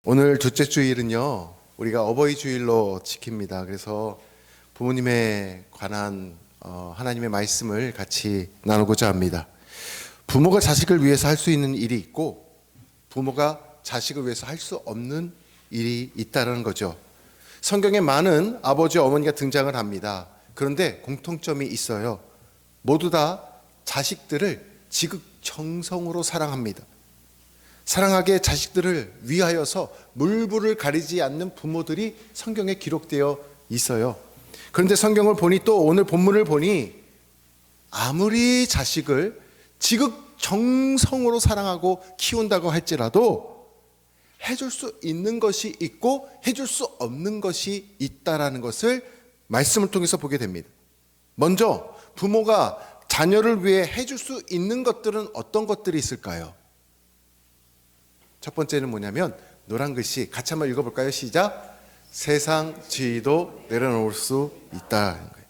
오늘 둘째 주일은요, 우리가 어버이 주일로 지킵니다. 그래서 부모님에 관한 하나님의 말씀을 같이 나누고자 합니다. 부모가 자식을 위해서 할 수 있는 일이 있고, 부모가 자식을 위해서 할 수 없는 일이 있다는 거죠. 성경에 많은 아버지, 어머니가 등장을 합니다. 그런데 공통점이 있어요. 모두 다 자식들을 지극정성으로 사랑합니다. 사랑하게 자식들을 위하여서 물불을 가리지 않는 부모들이 성경에 기록되어 있어요. 그런데 성경을 보니, 또 오늘 본문을 보니, 아무리 자식을 지극정성으로 사랑하고 키운다고 할지라도 해줄 수 있는 것이 있고 해줄 수 없는 것이 있다라는 것을 말씀을 통해서 보게 됩니다. 먼저 부모가 자녀를 위해 해줄 수 있는 것들은 어떤 것들이 있을까요? 첫 번째는 뭐냐면 노란 글씨 같이 한번 읽어볼까요? 시작. 세상 지위도 내려놓을 수 있다는 거예요.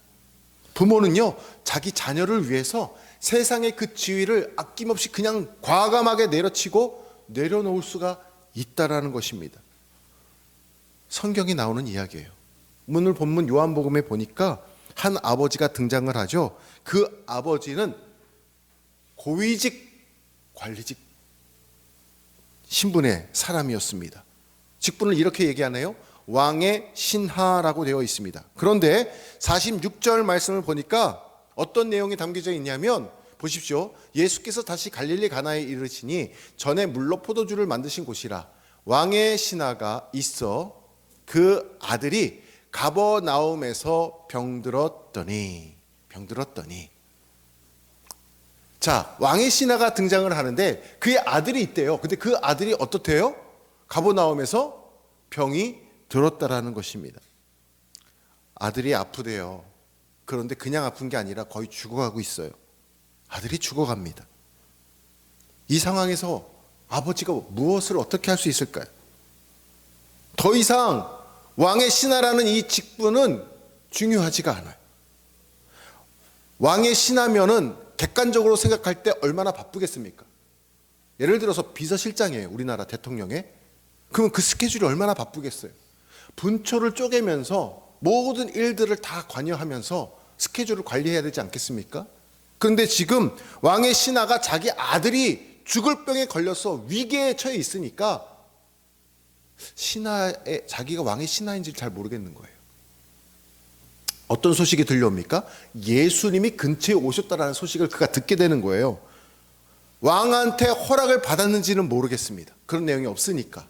부모는요, 자기 자녀를 위해서 세상의 그 지위를 아낌없이 그냥 과감하게 내려치고 내려놓을 수가 있다라는 것입니다. 성경이 나오는 이야기예요. 오늘 본문 요한복음에 보니까 한 아버지가 등장을 하죠. 그 아버지는 고위직 관리직 신분의 사람이었습니다. 직분을 이렇게 얘기하네요. 왕의 신하라고 되어 있습니다. 그런데 46절 말씀을 보니까 어떤 내용이 담겨져 있냐면, 보십시오. 예수께서 다시 갈릴리 가나에 이르시니 전에 물로 포도주를 만드신 곳이라. 왕의 신하가 있어 그 아들이 가버나움에서 병들었더니. 자, 왕의 신하가 등장을 하는데 그의 아들이 있대요. 근데 그 아들이 어떻대요? 가버나움에서 병이 들었다라는 것입니다. 아들이 아프대요. 그런데 그냥 아픈 게 아니라 거의 죽어가고 있어요. 아들이 죽어갑니다. 이 상황에서 아버지가 무엇을 어떻게 할 수 있을까요? 더 이상 왕의 신하라는 이 직분은 중요하지가 않아요. 왕의 신하면은 객관적으로 생각할 때 얼마나 바쁘겠습니까? 예를 들어서 비서실장이에요. 우리나라 대통령의. 그러면 그 스케줄이 얼마나 바쁘겠어요? 분초를 쪼개면서 모든 일들을 다 관여하면서 스케줄을 관리해야 되지 않겠습니까? 그런데 지금 왕의 신하가 자기 아들이 죽을 병에 걸려서 위기에 처해 있으니까 자기가 왕의 신하인지 잘 모르겠는 거예요. 어떤 소식이 들려옵니까? 예수님이 근처에 오셨다라는 소식을 그가 듣게 되는 거예요. 왕한테 허락을 받았는지는 모르겠습니다. 그런 내용이 없으니까.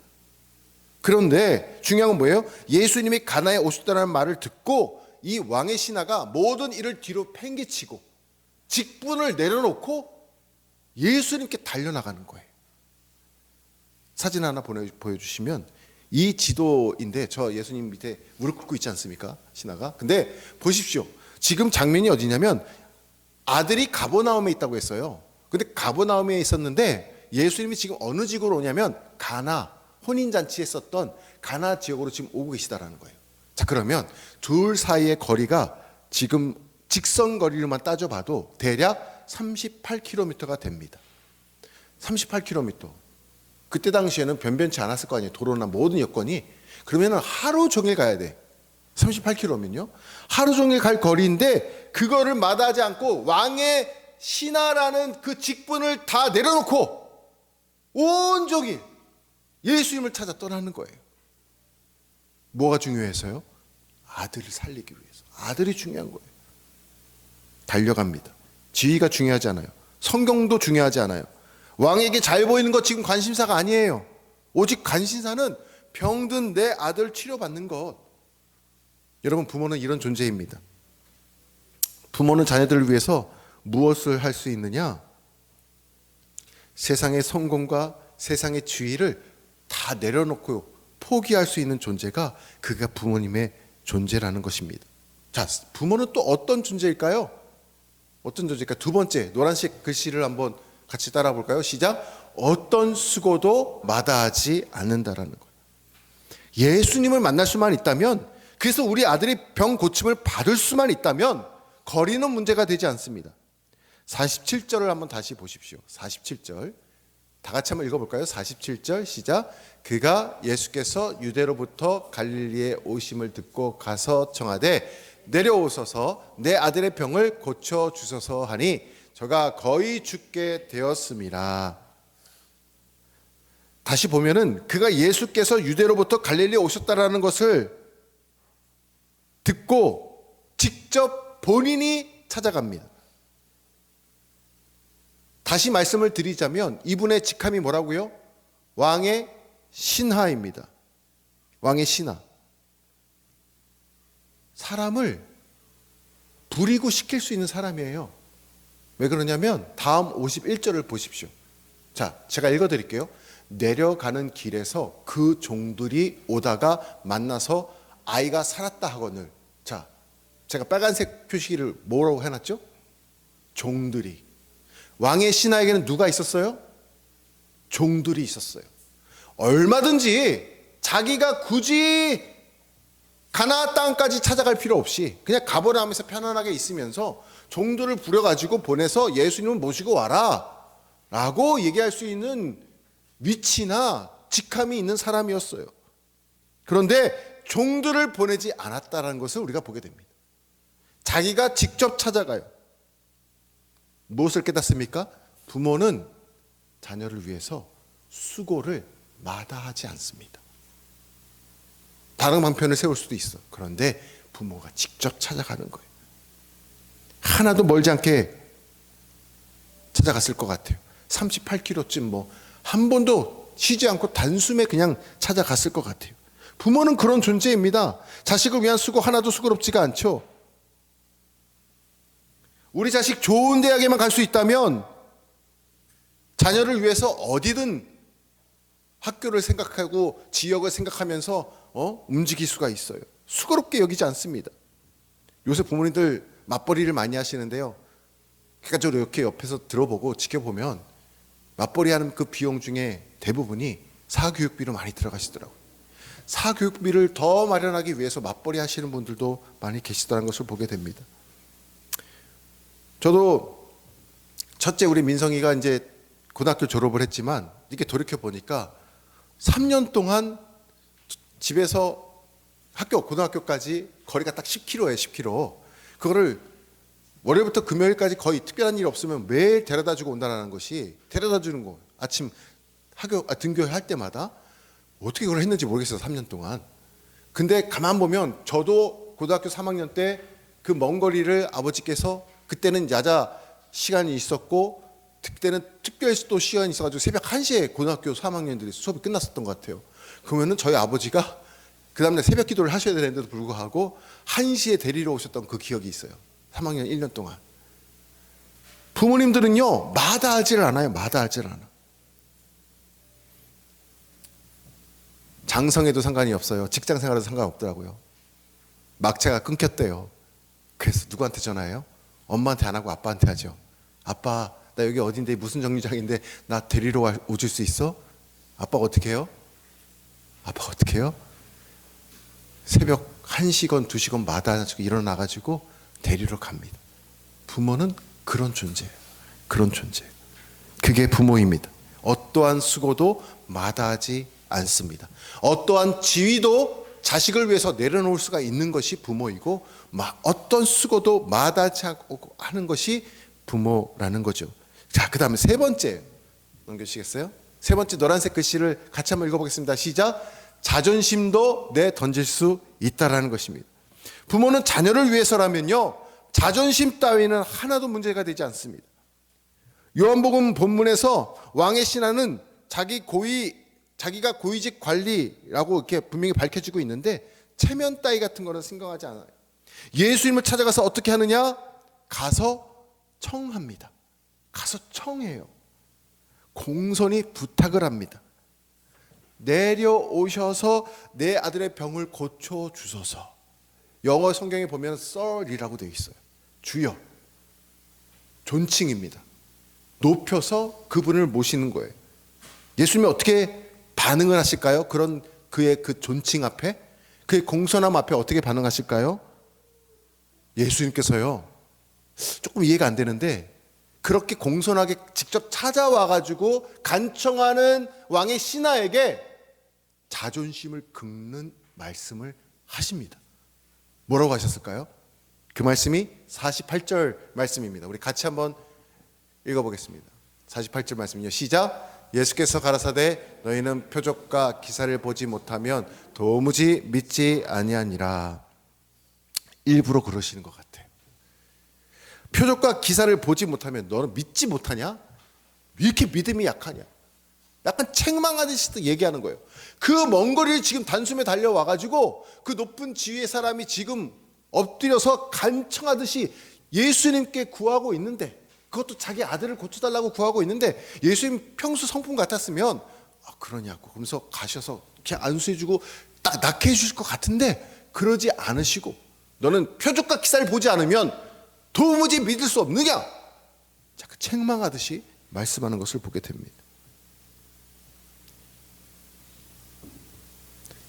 그런데 중요한 건 뭐예요? 예수님이 가나에 오셨다는 말을 듣고 이 왕의 신하가 모든 일을 뒤로 팽개치고 직분을 내려놓고 예수님께 달려나가는 거예요. 사진 하나 보여주시면, 이 지도인데 저 예수님 밑에 무릎 꿇고 있지 않습니까? 신하가. 근데 보십시오. 지금 장면이 어디냐면 아들이 가버나움에 있다고 했어요. 근데 가버나움에 있었는데 예수님이 지금 어느 지역으로 오냐면 가나, 혼인잔치에 썼던 가나 지역으로 지금 오고 계시다라는 거예요. 자, 그러면 둘 사이의 거리가 지금 직선 거리로만 따져봐도 대략 38km가 됩니다. 38km. 그때 당시에는 변변치 않았을 거 아니에요. 도로나 모든 여건이. 그러면 하루 종일 가야 돼. 38km면요. 하루 종일 갈 거리인데 그거를 마다하지 않고 왕의 신하라는 그 직분을 다 내려놓고 온종일 예수님을 찾아 떠나는 거예요. 뭐가 중요해서요? 아들을 살리기 위해서. 아들이 중요한 거예요. 달려갑니다. 지위가 중요하지 않아요. 성경도 중요하지 않아요. 왕에게 잘 보이는 것 지금 관심사가 아니에요. 오직 관심사는 병든 내 아들 치료받는 것. 여러분, 부모는 이런 존재입니다. 부모는 자녀들을 위해서 무엇을 할 수 있느냐? 세상의 성공과 세상의 지위를 다 내려놓고 포기할 수 있는 존재가 그가 부모님의 존재라는 것입니다. 자, 부모는 또 어떤 존재일까요? 어떤 존재일까? 두 번째, 노란색 글씨를 한번 같이 따라 볼까요? 시작. 어떤 수고도 마다하지 않는다라는 거예요. 예수님을 만날 수만 있다면, 그래서 우리 아들이 병 고침을 받을 수만 있다면 거리는 문제가 되지 않습니다. 47절을 한번 다시 보십시오. 47절. 다 같이 한번 읽어볼까요? 47절 시작. 그가 예수께서 유대로부터 갈릴리에 오심을 듣고 가서 청하되 내려오소서 내 아들의 병을 고쳐 주소서 하니 저가 거의 죽게 되었음이라. 다시 보면은 그가 예수께서 유대로부터 갈릴리에 오셨다라는 것을 듣고 직접 본인이 찾아갑니다. 다시 말씀을 드리자면 이분의 직함이 뭐라고요? 왕의 신하입니다. 왕의 신하. 사람을 부리고 시킬 수 있는 사람이에요. 왜 그러냐면 다음 51절을 보십시오. 자, 제가 읽어드릴게요. 내려가는 길에서 그 종들이 오다가 만나서 아이가 살았다 하거늘. 자, 제가 빨간색 표시를 뭐라고 해놨죠? 종들이. 왕의 신하에게는 누가 있었어요? 종들이 있었어요. 얼마든지 자기가 굳이 가나안 땅까지 찾아갈 필요 없이 그냥 가버나움에서 편안하게 있으면서 종들을 부려가지고 보내서 예수님을 모시고 와라 라고 얘기할 수 있는 위치나 직함이 있는 사람이었어요. 그런데 종들을 보내지 않았다는 것을 우리가 보게 됩니다. 자기가 직접 찾아가요. 무엇을 깨닫습니까? 부모는 자녀를 위해서 수고를 마다하지 않습니다. 다른 방편을 세울 수도 있어. 그런데 부모가 직접 찾아가는 거예요. 하나도 멀지 않게 찾아갔을 것 같아요. 38km쯤 한 번도 쉬지 않고 단숨에 그냥 찾아갔을 것 같아요. 부모는 그런 존재입니다. 자식을 위한 수고 하나도 수고롭지가 않죠. 우리 자식 좋은 대학에만 갈 수 있다면 자녀를 위해서 어디든 학교를 생각하고 지역을 생각하면서 움직일 수가 있어요. 수고롭게 여기지 않습니다. 요새 부모님들 맞벌이를 많이 하시는데요. 객관적으로 이렇게 옆에서 들어보고 지켜보면 맞벌이 하는 그 비용 중에 대부분이 사교육비로 많이 들어가시더라고요. 사교육비를 더 마련하기 위해서 맞벌이 하시는 분들도 많이 계시다는 것을 보게 됩니다. 저도 첫째 우리 민성이가 이제 고등학교 졸업을 했지만 이렇게 돌이켜 보니까 3년 동안 집에서 고등학교까지 거리가 딱 10km예요. 10km. 그거를 월요일부터 금요일까지 거의 특별한 일이 없으면 매일 데려다 주고 온다는 것이, 데려다 주는 거 아침 등교할 때마다 어떻게 그걸 했는지 모르겠어요. 3년 동안. 근데 가만 보면 저도 고등학교 3학년 때 그 먼 거리를 아버지께서, 그때는 야자 시간이 있었고 그때는 특별 또 시간이 있어가지고 새벽 1시에 고등학교 3학년들이 수업이 끝났었던 것 같아요. 그러면은 저희 아버지가 그 다음날 새벽 기도를 하셔야 되는데도 불구하고 1시에 데리러 오셨던 그 기억이 있어요. 3학년 1년 동안. 부모님들은요, 마다하지를 않아요. 마다하지를 않아. 장성에도 상관이 없어요. 직장 생활에도 상관없더라고요. 막차가 끊겼대요. 그래서 누구한테 전화해요? 엄마한테 안 하고 아빠한테 하죠. 아빠, 나 여기 어딘데, 무슨 정류장인데 나 데리러 오줄 수 있어? 아빠가 어떻게 해요? 아빠가 어떻게 해요? 새벽 1시건 2시건 마다하고 일어나가지고 데리러 갑니다. 부모는 그런 존재예요. 그런 존재예요. 그게 부모입니다. 어떠한 수고도 마다하지 않습니다. 어떠한 지위도 자식을 위해서 내려놓을 수가 있는 것이 부모이고, 어떤 수고도 마다하지 않고 하는 것이 부모라는 거죠. 자, 그 다음에 세 번째 넘겨주시겠어요? 세 번째 노란색 글씨를 같이 한번 읽어보겠습니다. 시작. 자존심도 내던질 수 있다라는 것입니다. 부모는 자녀를 위해서라면요, 자존심 따위는 하나도 문제가 되지 않습니다. 요한복음 본문에서 왕의 신하는 자기가 고위직 관리라고 이렇게 분명히 밝혀지고 있는데, 체면 따위 같은 거는 생각하지 않아요. 예수님을 찾아가서 어떻게 하느냐? 가서 청합니다. 가서 청해요. 공손히 부탁을 합니다. 내려오셔서 내 아들의 병을 고쳐주소서. 영어 성경에 보면 Sir이라고 되어 있어요. 주여. 존칭입니다. 높여서 그분을 모시는 거예요. 예수님이 어떻게 반응을 하실까요? 그런 그의 그 존칭 앞에, 그의 공손함 앞에 어떻게 반응하실까요? 예수님께서요, 조금 이해가 안 되는데 그렇게 공손하게 직접 찾아와 가지고 간청하는 왕의 신하에게 자존심을 긁는 말씀을 하십니다. 뭐라고 하셨을까요? 그 말씀이 48절 말씀입니다. 우리 같이 한번 읽어보겠습니다. 48절 말씀이요. 시작. 예수께서 가라사대 너희는 표적과 기사를 보지 못하면 도무지 믿지 아니하니라. 일부러 그러시는 것 같아요. 표적과 기사를 보지 못하면 너는 믿지 못하냐? 왜 이렇게 믿음이 약하냐? 약간 책망하듯이 얘기하는 거예요. 그 먼 거리를 지금 단숨에 달려와가지고 그 높은 지위의 사람이 지금 엎드려서 간청하듯이 예수님께 구하고 있는데, 그것도 자기 아들을 고쳐달라고 구하고 있는데, 예수님 평소 성품 같았으면 그러냐고 그러면서 가셔서 이렇게 안수해주고 딱 낫게 해주실 것 같은데 그러지 않으시고, 너는 표적과 기사를 보지 않으면 도무지 믿을 수 없느냐? 자꾸 책망하듯이 말씀하는 것을 보게 됩니다.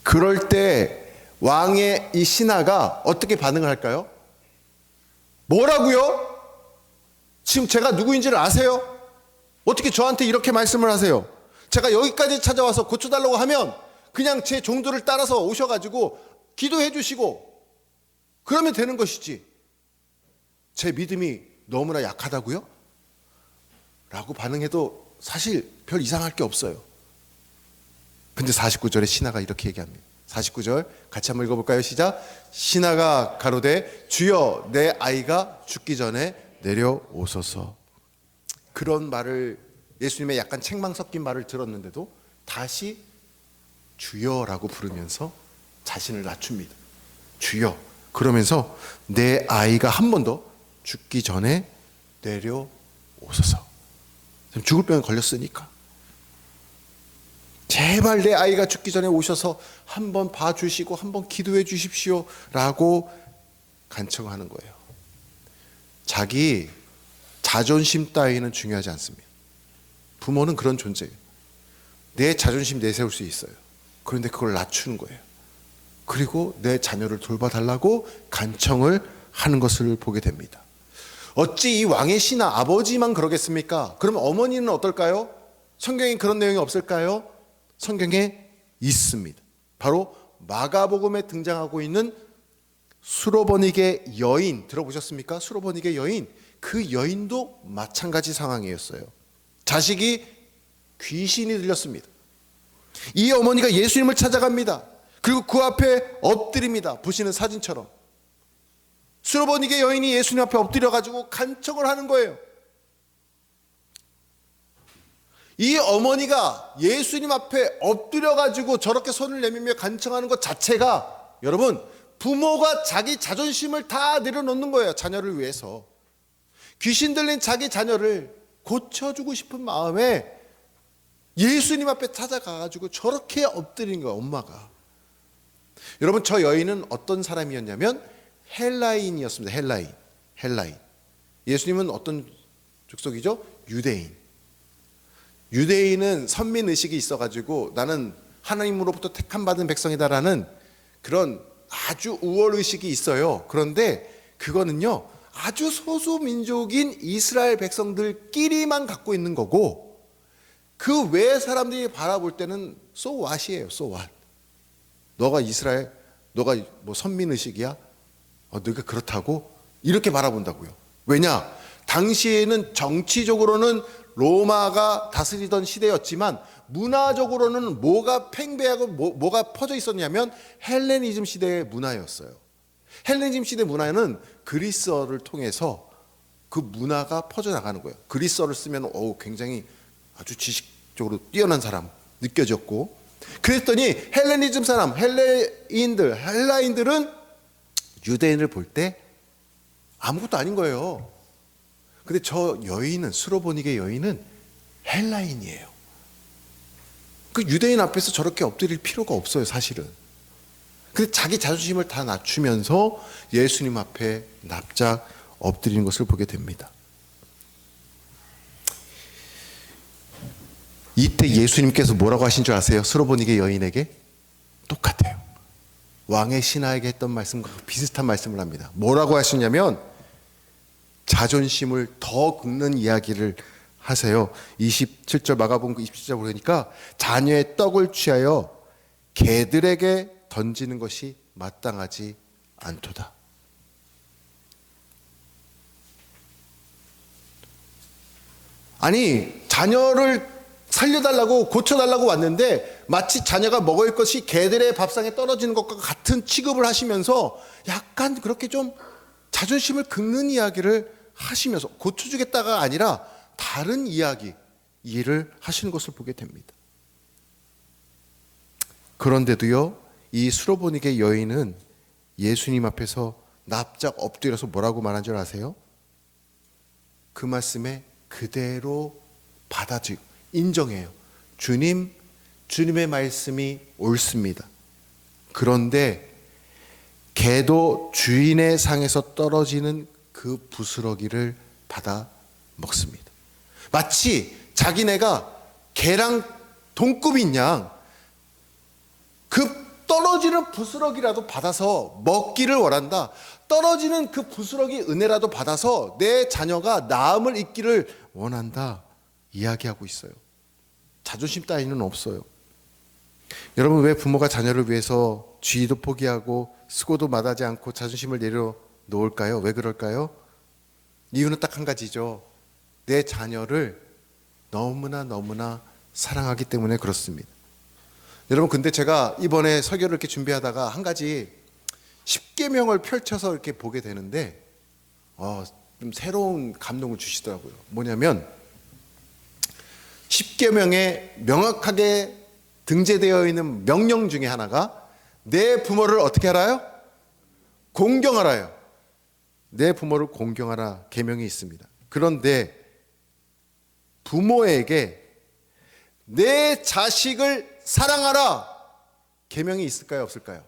그럴 때 왕의 이 신하가 어떻게 반응을 할까요? 뭐라고요? 지금 제가 누구인지를 아세요? 어떻게 저한테 이렇게 말씀을 하세요? 제가 여기까지 찾아와서 고쳐달라고 하면 그냥 제 정도를 따라서 오셔가지고 기도해 주시고 그러면 되는 것이지, 제 믿음이 너무나 약하다고요? 라고 반응해도 사실 별 이상할 게 없어요. 근데 49절에 신하가 이렇게 얘기합니다. 49절 같이 한번 읽어볼까요? 시작. 신하가 가로되 주여 내 아이가 죽기 전에 내려오소서. 그런 말을, 예수님의 약간 책망 섞인 말을 들었는데도 다시 주여라고 부르면서 자신을 낮춥니다. 주여. 그러면서 내 아이가 한 번 더 죽기 전에 내려오소서. 죽을 병에 걸렸으니까 제발 내 아이가 죽기 전에 오셔서 한번 봐주시고 한번 기도해 주십시오 라고 간청하는 거예요. 자기 자존심 따위는 중요하지 않습니다. 부모는 그런 존재예요. 내 자존심 내세울 수 있어요. 그런데 그걸 낮추는 거예요. 그리고 내 자녀를 돌봐달라고 간청을 하는 것을 보게 됩니다. 어찌 이 왕의 신하 아버지만 그러겠습니까? 그럼 어머니는 어떨까요? 성경에 그런 내용이 없을까요? 성경에 있습니다. 바로 마가복음에 등장하고 있는 수로버니게 여인, 들어보셨습니까? 수로버니게 여인, 그 여인도 마찬가지 상황이었어요. 자식이 귀신이 들렸습니다. 이 어머니가 예수님을 찾아갑니다. 그리고 그 앞에 엎드립니다. 보시는 사진처럼 수로버니게 여인이 예수님 앞에 엎드려가지고 간청을 하는 거예요. 이 어머니가 예수님 앞에 엎드려가지고 저렇게 손을 내밀며 간청하는 것 자체가, 여러분, 부모가 자기 자존심을 다 내려놓는 거예요. 자녀를 위해서. 귀신 들린 자기 자녀를 고쳐주고 싶은 마음에 예수님 앞에 찾아가가지고 저렇게 엎드린 거예요, 엄마가. 여러분, 저 여인은 어떤 사람이었냐면 헬라인이었습니다. 헬라인. 예수님은 어떤 족속이죠? 유대인. 유대인은 선민의식이 있어가지고 나는 하나님으로부터 택함받은 백성이다라는 그런 아주 우월의식이 있어요. 그런데 그거는요, 아주 소수민족인 이스라엘 백성들끼리만 갖고 있는 거고, 그 외 사람들이 바라볼 때는 so what이에요. so what. 너가 이스라엘, 너가 뭐 선민의식이야? 너가 그렇다고? 이렇게 바라본다고요. 왜냐? 당시에는 정치적으로는 로마가 다스리던 시대였지만 문화적으로는 뭐가 팽배하고 뭐가 퍼져 있었냐면 헬레니즘 시대의 문화였어요. 헬레니즘 시대 문화는 그리스어를 통해서 그 문화가 퍼져나가는 거예요. 그리스어를 쓰면 굉장히 아주 지식적으로 뛰어난 사람 느껴졌고, 그랬더니 헬레니즘 사람, 헬라인들은 유대인을 볼 때 아무것도 아닌 거예요. 근데 저 여인은, 수로보니게 여인은 헬라인이에요. 그 유대인 앞에서 저렇게 엎드릴 필요가 없어요, 사실은. 근데 자기 자존심을 다 낮추면서 예수님 앞에 납작 엎드리는 것을 보게 됩니다. 이때 예수님께서 뭐라고 하신 줄 아세요? 수로보니게 여인에게? 똑같아요. 왕의 신하에게 했던 말씀과 비슷한 말씀을 합니다. 뭐라고 하시냐면, 자존심을 더 긁는 이야기를 하세요. 27절 마가복음 27절 보니까 자녀의 떡을 취하여 개들에게 던지는 것이 마땅하지 않도다. 아니, 자녀를 살려달라고 고쳐달라고 왔는데 마치 자녀가 먹을 것이 개들의 밥상에 떨어지는 것과 같은 취급을 하시면서 약간 그렇게 좀 자존심을 긁는 이야기를 하시면서 고쳐주겠다가 아니라 다른 이야기를 하시는 것을 보게 됩니다. 그런데도요, 이 수로보니게 여인은 예수님 앞에서 납작 엎드려서 뭐라고 말한 줄 아세요? 그 말씀에 그대로 받아들이고 인정해요. 주님, 주님의 말씀이 옳습니다. 그런데 개도 주인의 상에서 떨어지는 그 부스러기를 받아 먹습니다. 마치 자기네가 개랑 동급인 양 그 떨어지는 부스러기라도 받아서 먹기를 원한다. 떨어지는 그 부스러기 은혜라도 받아서 내 자녀가 나음을 잇기를 원한다. 이야기하고 있어요. 자존심 따위는 없어요. 여러분, 왜 부모가 자녀를 위해서 지위도 포기하고 수고도 마다하지 않고 자존심을 내려놓을까요? 왜 그럴까요? 이유는 딱 한 가지죠. 내 자녀를 너무나 사랑하기 때문에 그렇습니다. 여러분, 근데 제가 이번에 설교를 이렇게 준비하다가 한 가지 10계명을 펼쳐서 이렇게 보게 되는데 좀 새로운 감동을 주시더라고요. 뭐냐면 10계명에 명확하게 등재되어 있는 명령 중에 하나가 내 부모를 어떻게 하라요? 공경하라요. 내 부모를 공경하라 계명이 있습니다. 그런데 부모에게 내 자식을 사랑하라 계명이 있을까요, 없을까요?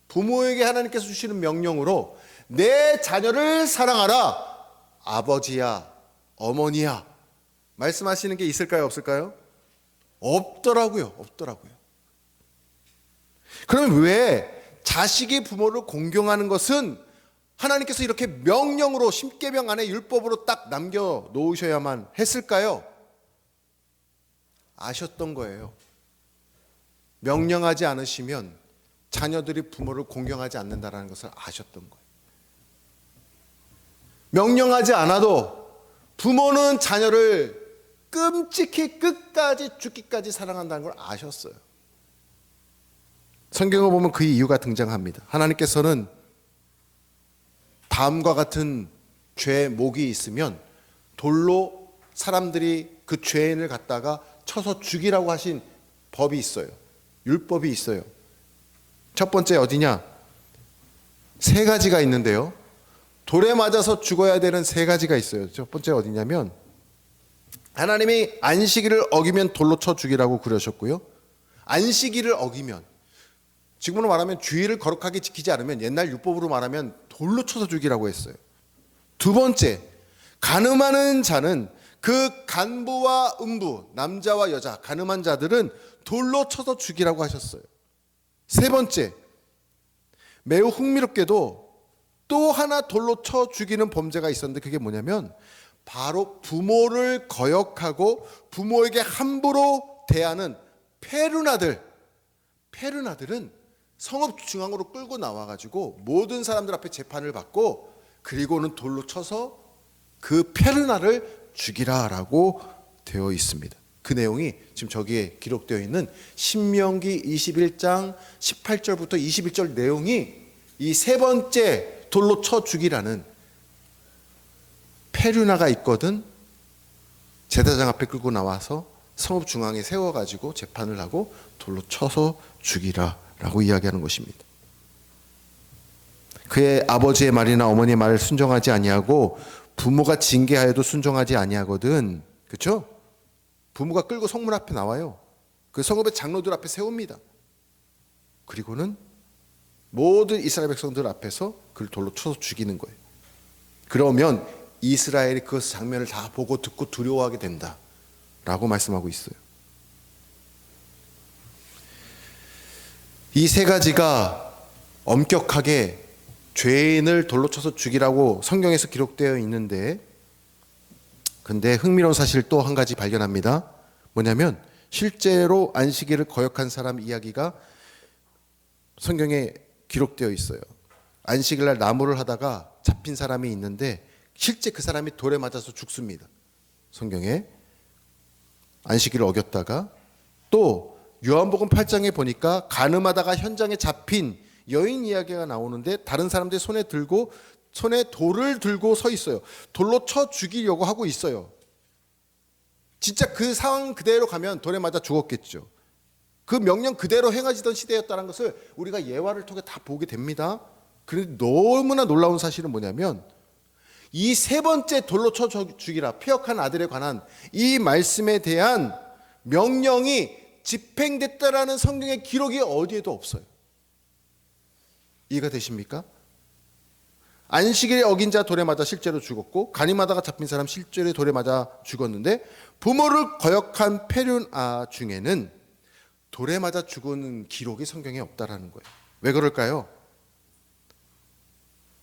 부모에게 하나님께서 주시는 명령으로 내 자녀를 사랑하라, 아버지야, 어머니야, 말씀하시는 게 있을까요, 없을까요? 없더라고요. 그러면 왜 자식이 부모를 공경하는 것은 하나님께서 이렇게 명령으로 10계명 안에 율법으로 딱 남겨 놓으셔야만 했을까요? 아셨던 거예요. 명령하지 않으시면 자녀들이 부모를 공경하지 않는다는 것을 아셨던 거예요. 명령하지 않아도 부모는 자녀를 끔찍히 끝까지 죽기까지 사랑한다는 걸 아셨어요. 성경을 보면 그 이유가 등장합니다. 하나님께서는 다음과 같은 죄 목이 있으면 돌로 사람들이 그 죄인을 갖다가 쳐서 죽이라고 하신 법이 있어요. 율법이 있어요. 첫 번째 어디냐? 3가지가 있는데요. 돌에 맞아서 죽어야 되는 3가지가 있어요. 첫 번째 어디냐면 하나님이 안식일을 어기면 돌로 쳐 죽이라고 그러셨고요. 안식일을 어기면, 지금으로 말하면 주일을 거룩하게 지키지 않으면, 옛날 율법으로 말하면 돌로 쳐서 죽이라고 했어요. 두 번째, 간음하는 자는 그 간부와 음부, 남자와 여자, 간음한 자들은 돌로 쳐서 죽이라고 하셨어요. 세 번째, 매우 흥미롭게도 또 하나 돌로 쳐 죽이는 범죄가 있었는데 그게 뭐냐면 바로 부모를 거역하고 부모에게 함부로 대하는 페르나들은 성읍 중앙으로 끌고 나와가지고 모든 사람들 앞에 재판을 받고 그리고는 돌로 쳐서 그 페르나를 죽이라라고 되어 있습니다. 그 내용이 지금 저기에 기록되어 있는 신명기 21장 18절부터 21절 내용이 이 3번째 돌로 쳐 죽이라는 페르나가 있거든. 제사장 앞에 끌고 나와서 성읍 중앙에 세워가지고 재판을 하고 돌로 쳐서 죽이라라고 이야기하는 것입니다. 그의 아버지의 말이나 어머니의 말을 순종하지 아니하고 부모가 징계하여도 순종하지 아니하거든. 그렇죠? 부모가 끌고 성문 앞에 나와요. 그 성읍의 장로들 앞에 세웁니다. 그리고는 모든 이스라엘 백성들 앞에서 그를 돌로 쳐서 죽이는 거예요. 그러면 이스라엘이 그 장면을 다 보고 듣고 두려워하게 된다 라고 말씀하고 있어요. 이 3가지가 엄격하게 죄인을 돌로 쳐서 죽이라고 성경에서 기록되어 있는데, 근데 흥미로운 사실 또 한 가지 발견합니다. 뭐냐면 실제로 안식일을 거역한 사람 이야기가 성경에 기록되어 있어요. 안식일날 나무를 하다가 잡힌 사람이 있는데 실제 그 사람이 돌에 맞아서 죽습니다. 성경에 안식일을 어겼다가, 또 요한복음 8장에 보니까 간음하다가 현장에 잡힌 여인 이야기가 나오는데 다른 사람들이 손에 돌을 들고 서 있어요. 돌로 쳐 죽이려고 하고 있어요. 진짜 그 상황 그대로 가면 돌에 맞아 죽었겠죠. 그 명령 그대로 행하시던 시대였다는 것을 우리가 예화를 통해 다 보게 됩니다. 그런데 너무나 놀라운 사실은 뭐냐면 이 세 번째 돌로 쳐 죽이라, 폐역한 아들에 관한 이 말씀에 대한 명령이 집행됐다라는 성경의 기록이 어디에도 없어요. 이해가 되십니까? 안식일에 어긴 자 돌에 맞아 실제로 죽었고, 간임하다가 잡힌 사람 실제로 돌에 맞아 죽었는데, 부모를 거역한 페륜아 중에는 돌에 맞아 죽은 기록이 성경에 없다라는 거예요. 왜 그럴까요?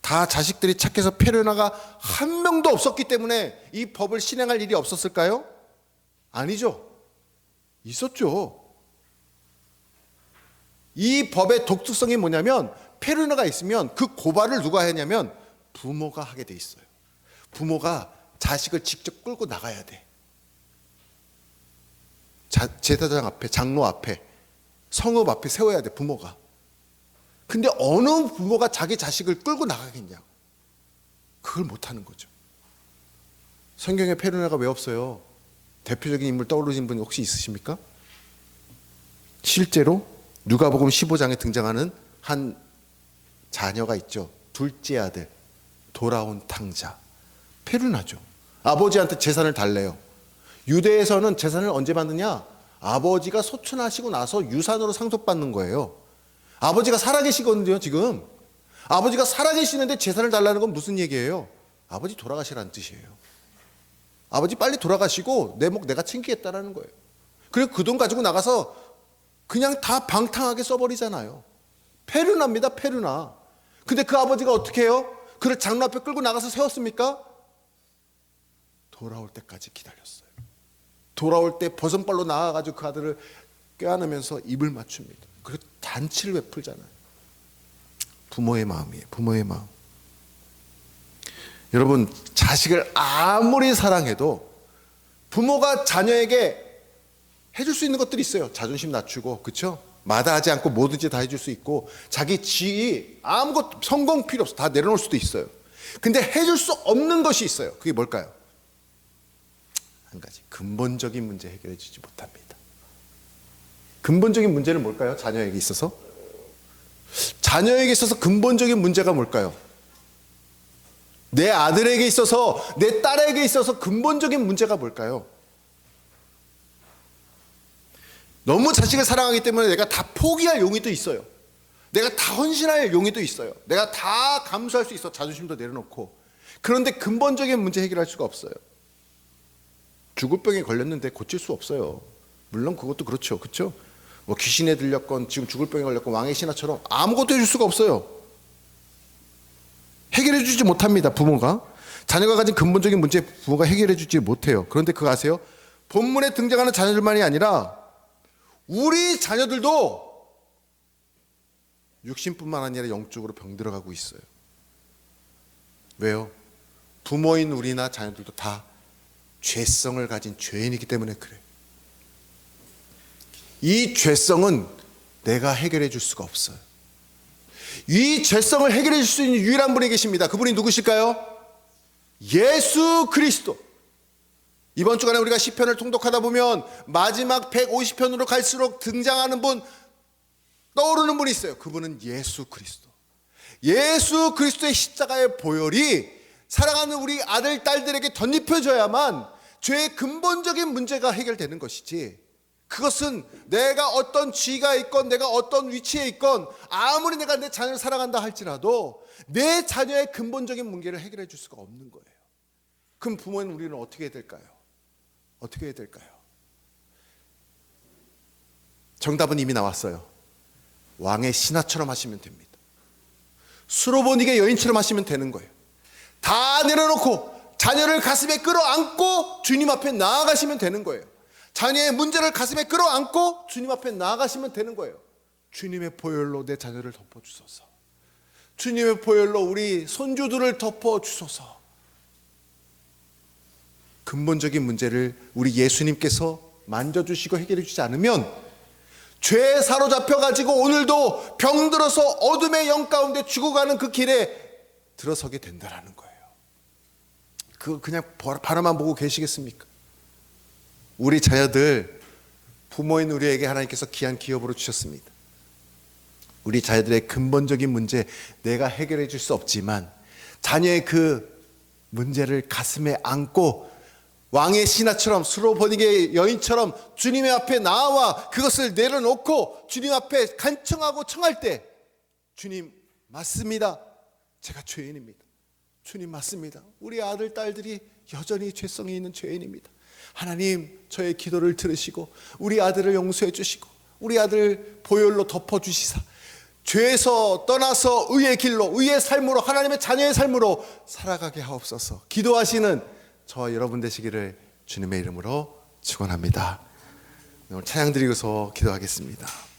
다 자식들이 착해서 페륜아가 한 명도 없었기 때문에 이 법을 실행할 일이 없었을까요? 아니죠. 있었죠. 이 법의 독특성이 뭐냐면 페륜아가 있으면 그 고발을 누가 했냐면 부모가 하게 돼 있어요. 부모가 자식을 직접 끌고 나가야 돼. 제사장 앞에, 장로 앞에, 성읍 앞에 세워야 돼, 부모가. 근데 어느 부모가 자기 자식을 끌고 나가겠냐고. 그걸 못하는 거죠. 성경에 페륜아가 왜 없어요? 대표적인 인물 떠오르신 분 혹시 있으십니까? 실제로 누가복음 15장에 등장하는 한 자녀가 있죠. 둘째 아들, 돌아온 탕자. 페륜아죠. 아버지한테 재산을 달래요. 유대에서는 재산을 언제 받느냐? 아버지가 소천하시고 나서 유산으로 상속받는 거예요. 아버지가 살아계시거든요, 지금. 아버지가 살아계시는데 재산을 달라는 건 무슨 얘기예요? 아버지 돌아가시라는 뜻이에요. 아버지 빨리 돌아가시고 내 목 내가 챙기겠다라는 거예요. 그리고 그 돈 가지고 나가서 그냥 다 방탕하게 써버리잖아요. 페륜아입니다, 페륜아. 근데 그 아버지가 어떻게 해요? 그를 장로 앞에 끌고 나가서 세웠습니까? 돌아올 때까지 기다렸어요. 돌아올 때 버선발로 나와가지고 그 아들을 껴안으면서 입을 맞춥니다. 그리고 단치를 베풀잖아요. 부모의 마음이에요. 부모의 마음. 여러분, 자식을 아무리 사랑해도 부모가 자녀에게 해줄 수 있는 것들이 있어요. 자존심 낮추고, 그렇죠? 마다하지 않고 뭐든지 다 해줄 수 있고, 자기 지위 아무것도 성공 필요 없어. 다 내려놓을 수도 있어요. 근데 해줄 수 없는 것이 있어요. 그게 뭘까요? 한 가지, 근본적인 문제 해결해 주지 못합니다. 근본적인 문제는 뭘까요? 자녀에게 있어서? 자녀에게 있어서 근본적인 문제가 뭘까요? 내 아들에게 있어서, 내 딸에게 있어서 근본적인 문제가 뭘까요? 너무 자식을 사랑하기 때문에 내가 다 포기할 용의도 있어요. 내가 다 헌신할 용의도 있어요. 내가 다 감수할 수 있어. 자존심도 내려놓고. 그런데 근본적인 문제 해결할 수가 없어요. 죽을 병에 걸렸는데 고칠 수 없어요. 물론 그것도 그렇죠. 그렇죠? 뭐 귀신에 들렸건 지금 죽을 병에 걸렸건 왕의 신하처럼 아무것도 해줄 수가 없어요. 해결해 주지 못합니다. 부모가. 자녀가 가진 근본적인 문제 부모가 해결해 주지 못해요. 그런데 그거 아세요? 본문에 등장하는 자녀들만이 아니라 우리 자녀들도 육신뿐만 아니라 영적으로 병들어가고 있어요. 왜요? 부모인 우리나 자녀들도 다 죄성을 가진 죄인이기 때문에 그래요. 이 죄성은 내가 해결해 줄 수가 없어요. 이 죄성을 해결해 줄 수 있는 유일한 분이 계십니다. 그분이 누구실까요? 예수 그리스도. 이번 주간에 우리가 시편을 통독하다 보면 마지막 150편으로 갈수록 등장하는 분, 떠오르는 분이 있어요. 그분은 예수 그리스도. 예수 그리스도의 십자가의 보혈이 사랑하는 우리 아들, 딸들에게 덧입혀져야만 죄의 근본적인 문제가 해결되는 것이지, 그것은 내가 어떤 지위가 있건 내가 어떤 위치에 있건 아무리 내가 내 자녀를 사랑한다 할지라도 내 자녀의 근본적인 문제를 해결해 줄 수가 없는 거예요. 그럼 부모인 우리는 어떻게 해야 될까요? 어떻게 해야 될까요? 정답은 이미 나왔어요. 왕의 신하처럼 하시면 됩니다. 수로보니게 여인처럼 하시면 되는 거예요. 다 내려놓고 자녀를 가슴에 끌어안고 주님 앞에 나아가시면 되는 거예요. 자녀의 문제를 가슴에 끌어안고 주님 앞에 나아가시면 되는 거예요. 주님의 보혈로 내 자녀를 덮어주소서. 주님의 보혈로 우리 손주들을 덮어주소서. 근본적인 문제를 우리 예수님께서 만져주시고 해결해 주지 않으면 죄에 사로잡혀가지고 오늘도 병들어서 어둠의 영 가운데 죽어가는 그 길에 들어서게 된다라는 거예요. 그냥 바라만 보고 계시겠습니까? 우리 자녀들, 부모인 우리에게 하나님께서 귀한 기업으로 주셨습니다. 우리 자녀들의 근본적인 문제 내가 해결해 줄 수 없지만 자녀의 그 문제를 가슴에 안고 왕의 신하처럼 수로보니게 여인처럼 주님의 앞에 나와 그것을 내려놓고 주님 앞에 간청하고 청할 때 주님 맞습니다. 제가 죄인입니다. 주님 맞습니다. 우리 아들 딸들이 여전히 죄성이 있는 죄인입니다. 하나님 저의 기도를 들으시고 우리 아들을 용서해 주시고 우리 아들 보혈로 덮어주시사 죄에서 떠나서 의의 길로 의의 삶으로 하나님의 자녀의 삶으로 살아가게 하옵소서. 기도하시는 저와 여러분 되시기를 주님의 이름으로 축원합니다. 오늘 찬양 드리고서 기도하겠습니다.